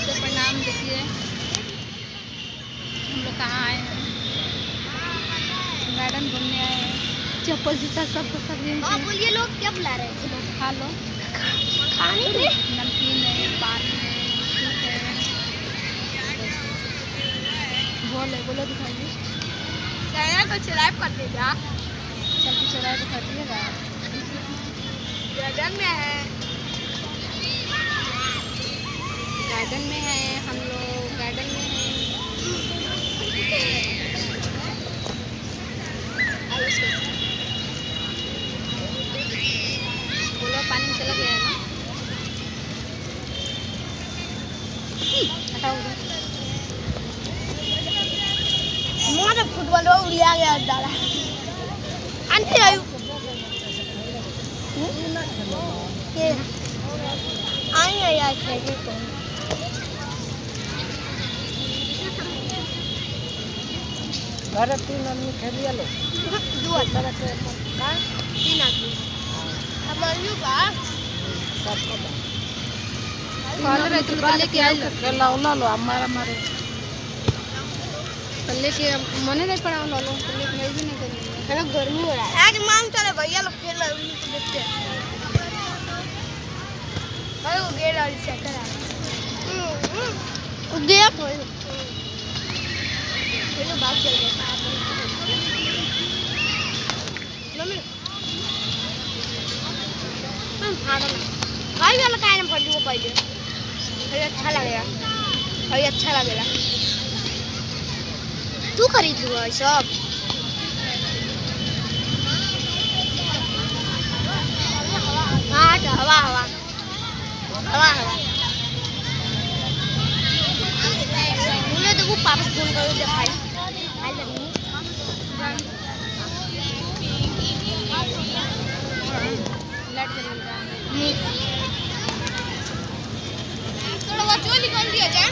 नमस्ते प्रणाम। देखिए हम लोग कहाँ आए हैं, गार्डन घूमने आए हैं। चप्पल जूता सबको सब हाँ बोलिए, लोग क्या बुला रहे हैं? खा लो, खाने के लिए नमकीन है, पानी है, बिस्कुट है। बोलो दिखाइए। चैनल को सब्सक्राइब कर दीजिए। चल के चौराहे दिखा दिएगा। गार्डन में है, गार्डन में है हम लोग, गार्डन में है। बोलो, पानी में चला गया है ना? हटाओ उधर। मुझे फुटबॉल उड़िया गया डाला। आंटी आयु ये आएंगे यार खेलने को। घर 3 आदमी खेलिए लो। 2 आदमी 3 आदमी अब का सबको कॉल रहे तो कल लेके आए लो। खेला उला लो हमारा मारे कल लेके मने नहीं पड़ा लो, कल लेके मैं भी नहीं करूँगी। है ना, गर्मी हो रहा है। आज मान चले भैया लोग खेल रहे हैं, उन्हीं को देखते हैं। भाई वो गेट वाली चक्कर आ रहा है। देख भाई लोग बात चल रहा है। भाई वाला काय ना पड़ी वो पहले भाई अच्छा लगेगा, भाई अच्छा लगेगा। तू खरीद लूँगा सब। हाँ तो हवा हवा हवा हवा मुझे तो वो पापा फोन करो जब भाई भाई लगनी लाइट चल रहा है। थोड़ा बहुत निकाल दिया जाए।